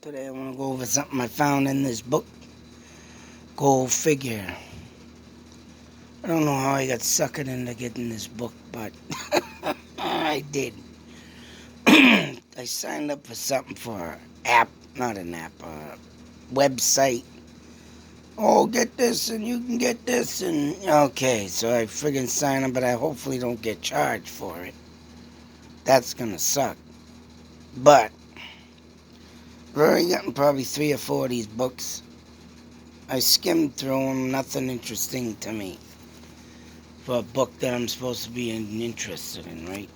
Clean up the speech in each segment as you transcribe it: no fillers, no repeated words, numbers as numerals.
Today I want to go over something I found in this book. Go figure. I don't know how I got suckered into getting this book, but I did. I signed up for something for an app, not an app, a website. Oh, get this and you can get this and okay, so I friggin' sign up, but I hopefully don't get charged for it. That's gonna suck. But I've already gotten probably 3 or 4 of these books. I skimmed through them, nothing interesting to me for a book that I'm supposed to be interested in, right?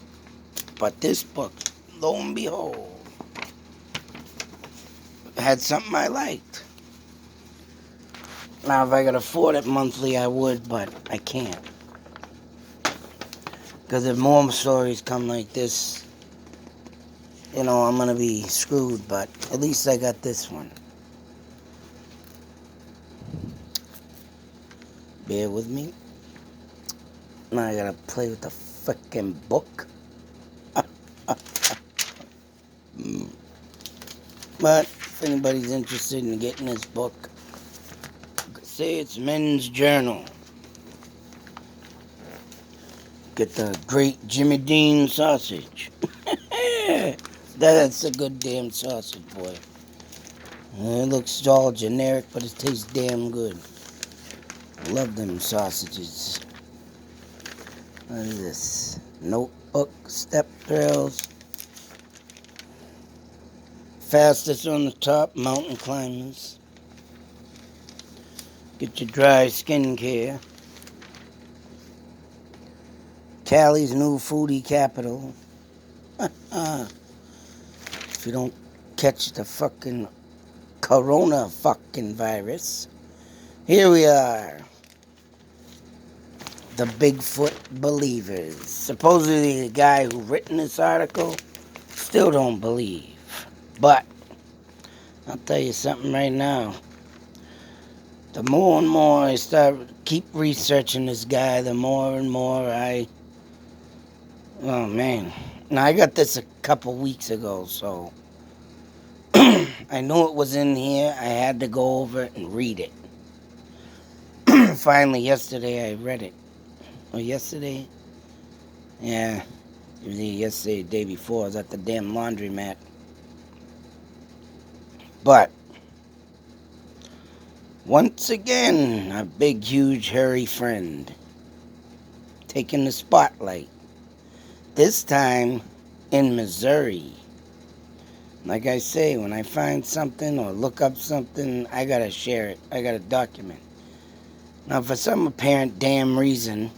But this book, lo and behold, had something I liked. Now, if I could afford it monthly, I would, but I can't. Because if more stories come like this, I'm going to be screwed, but at least I got this one. Bear with me. Now I got to play with the frickin' book. But if anybody's interested in getting this book, say it's Men's Journal. Get the great Jimmy Dean sausage. That's a good damn sausage, boy. It looks all generic, but it tastes damn good. Love them sausages. What is this? Notebook, step trails. Fastest on the top, mountain climbers. Get your dry skin care. Cali's new foodie capital. If you don't catch the fucking corona fucking virus. Here we are. The Bigfoot believers. Supposedly the guy who written this article still don't believe. But I'll tell you something right now. The more and more I keep researching this guy, the more and more oh man. Now I got this a couple weeks ago, so I knew it was in here. I had to go over it and read it. Finally, yesterday I read it. Or yesterday? Yeah. It was yesterday, the day before. I was at the damn laundromat. But once again, a big, huge, hairy friend taking the spotlight. This time in Missouri. Like I say, when I find something or look up something, I gotta share it. I gotta document. Now, for some apparent damn reason,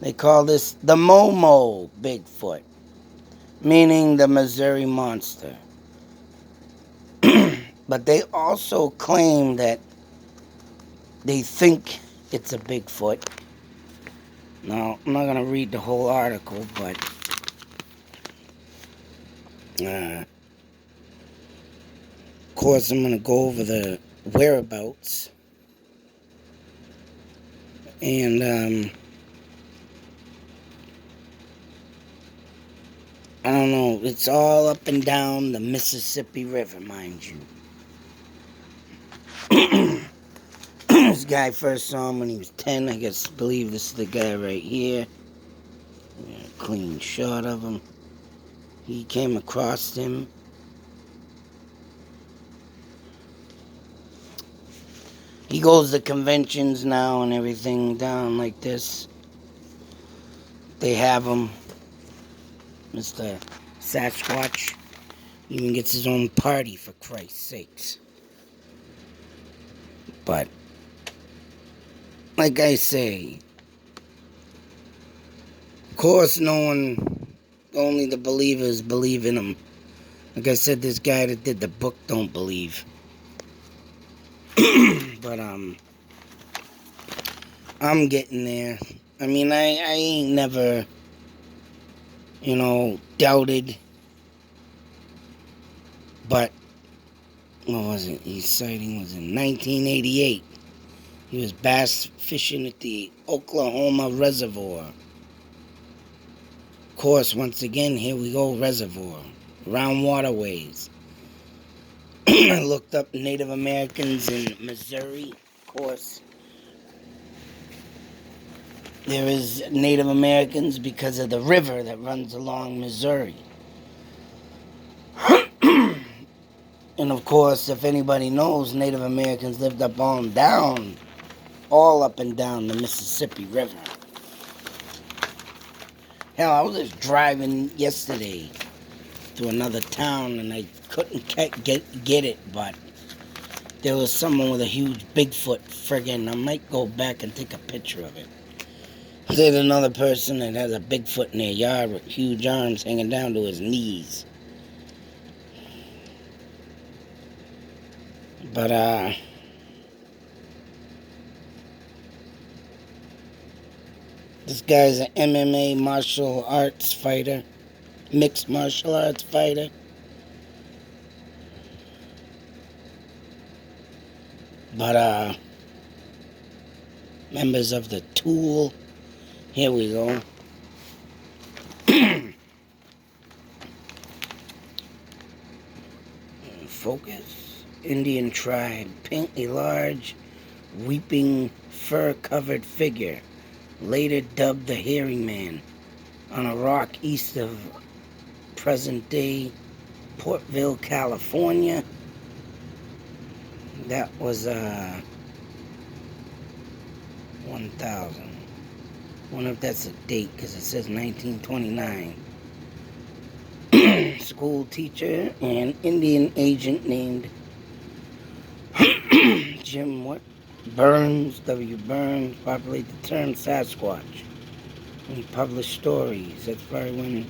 they call this the MOMO Bigfoot, meaning the Missouri Monster. But they also claim that they think it's a Bigfoot. Now, I'm not going to read the whole article, but of course I'm going to go over the whereabouts. And, I don't know, it's all up and down the Mississippi River, mind you. This guy first saw him when he was 10. I believe this is the guy right here. A clean shot of him. He came across him. He goes to conventions now and everything down like this. They have him. Mr. Sasquatch even gets his own party, for Christ's sakes. But, like I say, of course only the believers believe in him. Like I said, this guy that did the book don't believe. But, I'm getting there. I mean, I ain't never, doubted. But, what was it? His sighting was in 1988. He was bass fishing at the Oklahoma Reservoir. Of course, once again, here we go, reservoir. around waterways. I looked up Native Americans in Missouri. Of course, there is Native Americans because of the river that runs along Missouri. And of course, if anybody knows, Native Americans lived all up and down the Mississippi River. Hell, I was just driving yesterday to another town and I couldn't get it, but there was someone with a huge Bigfoot friggin'. I might go back and take a picture of it. There's another person that has a Bigfoot in their yard with huge arms hanging down to his knees. But, this guy's an MMA martial arts fighter. Mixed martial arts fighter. But, members of the Tool. Here we go. Focus. Indian tribe. Paint a large, weeping, fur-covered figure, later dubbed the Hairy Man, on a rock east of present-day Portville, California. That was 1,000. I wonder if that's a date, because it says 1929. School teacher and Indian agent named Jim Burns, W. Burns, populated the term Sasquatch. And he published stories. That's probably when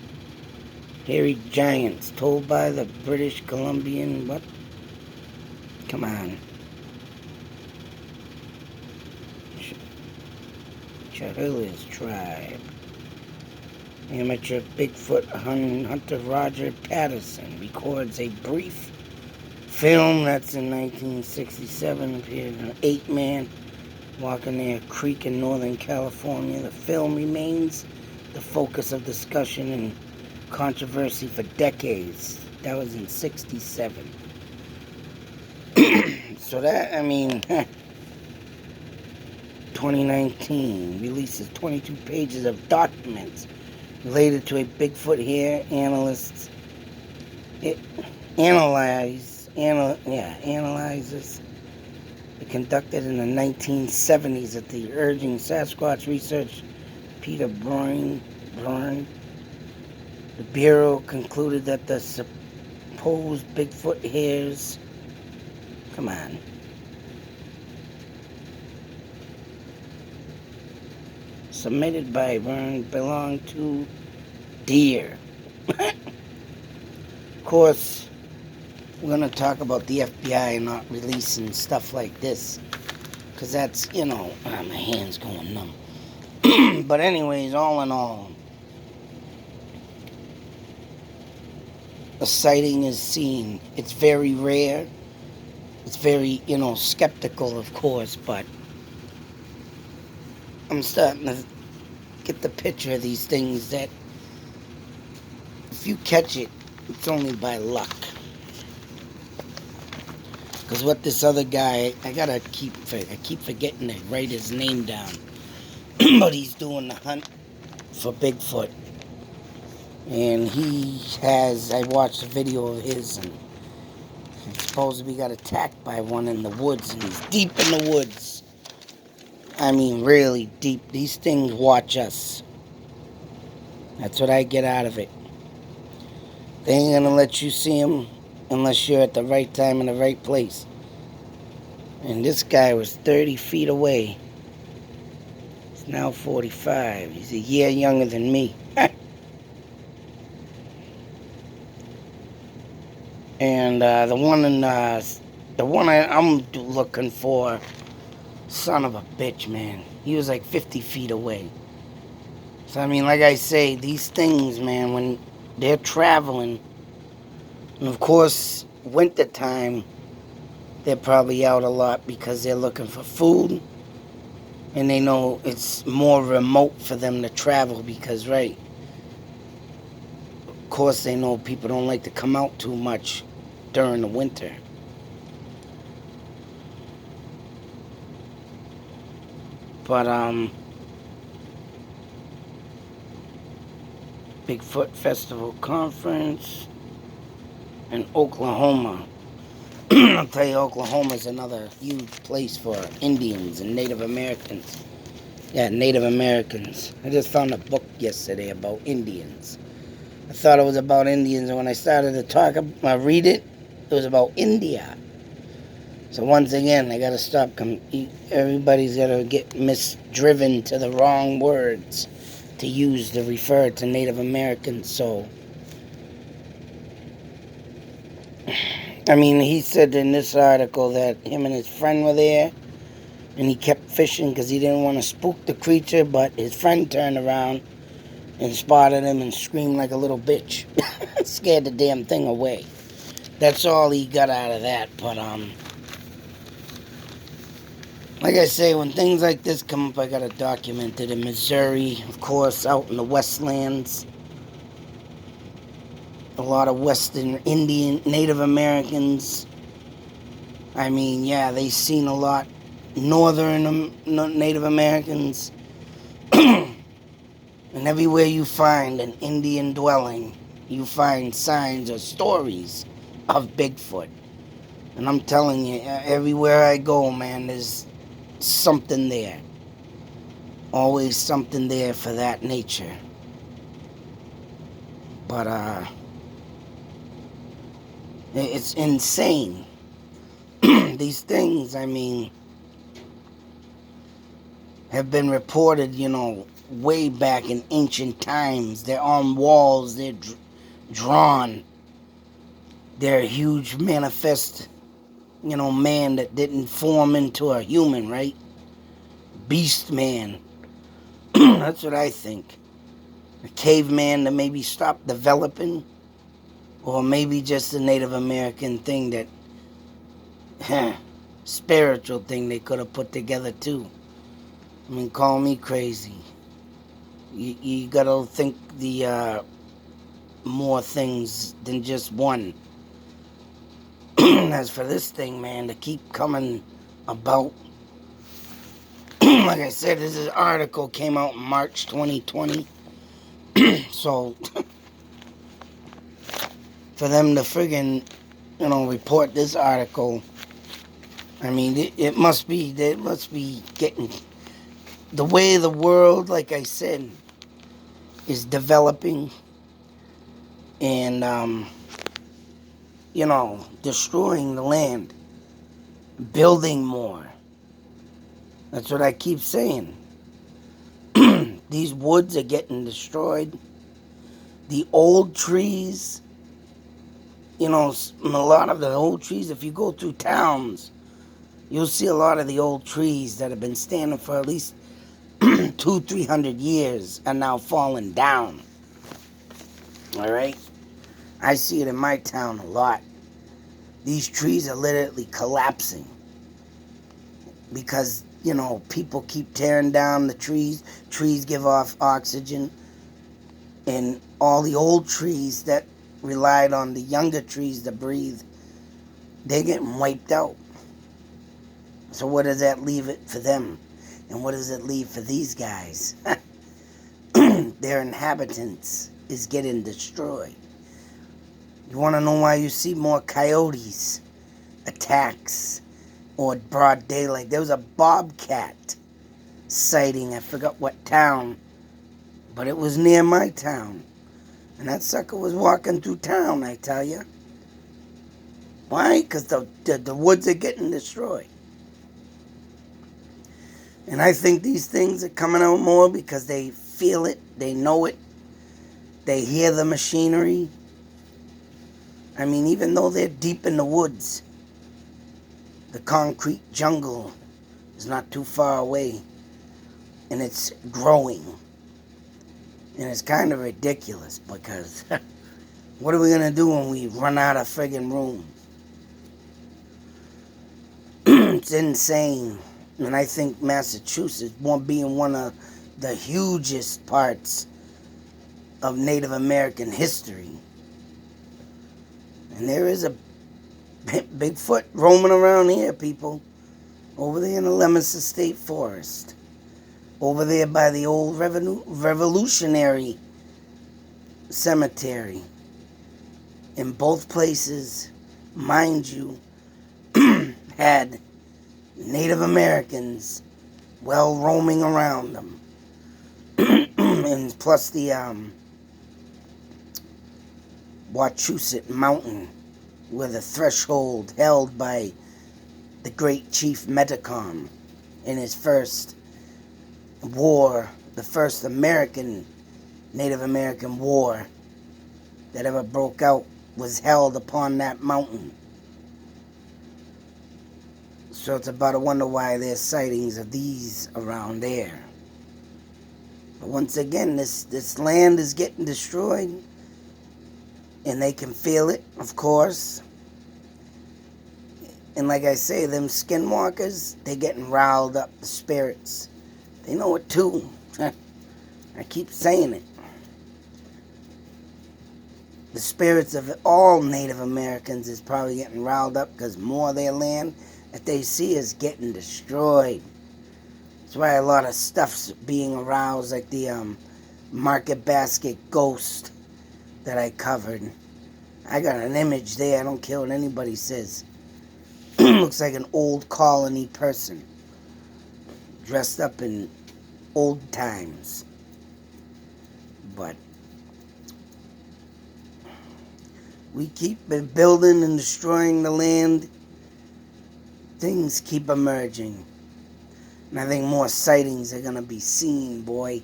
hairy giants told by the British Columbian, what? Come on. Chehalis tribe. Amateur Bigfoot hunter Roger Patterson records a brief film that's in 1967, appeared in an 8-man walking near a creek in Northern California. The film remains the focus of discussion and controversy for decades. That was in 67. So that, 2019 releases 22 pages of documents related to a Bigfoot hair. Analysts analyzes. It conducted in the 1970s at the urging Sasquatch research Peter Byrne. The Bureau concluded that the supposed Bigfoot hairs, come on, submitted by Byrne belonged to deer. Of course, we're going to talk about the FBI not releasing stuff like this, because that's, my hand's going numb. But anyways, all in all, a sighting is seen. It's very rare. It's very, skeptical, of course, but I'm starting to get the picture of these things that if you catch it, it's only by luck. Because what this other guy, I keep forgetting to write his name down. But he's doing the hunt for Bigfoot. And I watched a video of his, and he supposedly got attacked by one in the woods, and he's deep in the woods. Really deep. These things watch us. That's what I get out of it. They ain't gonna let you see them unless you're at the right time in the right place. And this guy was 30 feet away. He's now 45. He's a year younger than me. And the one I'm looking for, son of a bitch, man. He was like 50 feet away. So like I say, these things, man, when they're traveling, and of course, wintertime, they're probably out a lot because they're looking for food, and they know it's more remote for them to travel because, right, of course, they know people don't like to come out too much during the winter. But, Bigfoot Festival Conference in Oklahoma. I'll tell you, Oklahoma's another huge place for Indians and Native Americans. Yeah, Native Americans. I just found a book yesterday about Indians. I thought it was about Indians, and when I started to read it, it was about India. So once again, I gotta stop. Everybody's gotta get misdriven to the wrong words to use to refer to Native Americans. So, I mean, he said in this article that him and his friend were there, and he kept fishing because he didn't want to spook the creature, but his friend turned around and spotted him and screamed like a little bitch. Scared the damn thing away. That's all he got out of that. But, like I say, when things like this come up, I gotta document it. In Missouri, of course, out in the Westlands, a lot of Western Indian, Native Americans. I mean, yeah, they seen a lot Northern Native Americans. And everywhere you find an Indian dwelling, you find signs or stories of Bigfoot. And I'm telling you, everywhere I go, man, there's something there. Always something there for that nature. But, it's insane. These things, I mean, have been reported, way back in ancient times. They're on walls, they're drawn. They're a huge manifest, man that didn't form into a human, right? Beast man. That's what I think. A caveman that maybe stopped developing, or maybe just a Native American thing that, spiritual thing they could have put together too. I mean, call me crazy. You gotta think the more things than just one. As for this thing, man, to keep coming about, like I said, this article came out in March 2020. So, for them to friggin', report this article, I mean, it must be getting, the way the world, like I said, is developing and, destroying the land, building more. That's what I keep saying. These woods are getting destroyed. The old trees, a lot of the old trees, if you go through towns, you'll see a lot of the old trees that have been standing for at least 200-300 years are now falling down. All right? I see it in my town a lot. These trees are literally collapsing because, people keep tearing down the trees. Trees give off oxygen. And all the old trees that relied on the younger trees to breathe, they're getting wiped out. So what does that leave it for them? And what does it leave for these guys? Their inhabitants is getting destroyed. You want to know why you see more coyotes attacks or broad daylight? There was a bobcat sighting. I forgot what town, but it was near my town. And that sucker was walking through town, I tell you. Why? Because the woods are getting destroyed. And I think these things are coming out more because they feel it, they know it, they hear the machinery. I mean, even though they're deep in the woods, the concrete jungle is not too far away, and it's growing. And it's kind of ridiculous because what are we going to do when we run out of friggin' room? It's insane. And I think Massachusetts, being one of the hugest parts of Native American history, And there is a Bigfoot roaming around here, people. Over there in the Leominster State Forest. Over there by the old Revolutionary Cemetery. In both places, mind you, had Native Americans roaming around them. And plus the Wachusett Mountain, where the threshold held by the great Chief Metacom in his first war, the first Native American war that ever broke out, was held upon that mountain. So it's about to wonder why there's sightings of these around there. But once again, this land is getting destroyed, and they can feel it, of course. And like I say, them skinwalkers, they getting riled up, the spirits. They know it too. I keep saying it. The spirits of all Native Americans is probably getting riled up because more of their land that they see is getting destroyed. That's why a lot of stuff's being aroused, like the Market Basket ghost that I covered. I got an image there. I don't care what anybody says. Looks like an old colony person dressed up in old times. But we keep building and destroying the land. Things keep emerging. And I think more sightings are going to be seen, boy.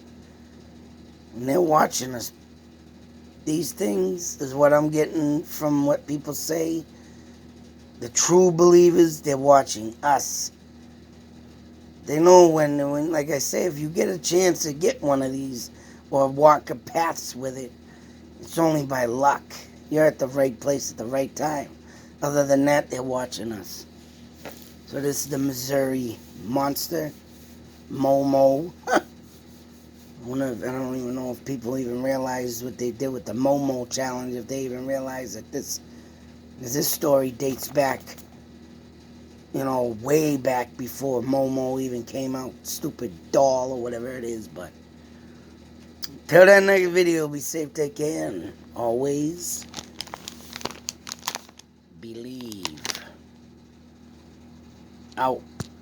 And they're watching us. These things is what I'm getting from what people say. The true believers, they're watching us. They know when, like I say, if you get a chance to get one of these or walk a paths with it, it's only by luck. You're at the right place at the right time. Other than that, they're watching us. So this is the Missouri Monster, MOMO. I don't even know if people even realize what they did with the MOMO challenge, if they even realize that this story dates back, way back before MOMO even came out. Stupid doll or whatever it is, but till that next video, be safe, take care, and always believe. Out.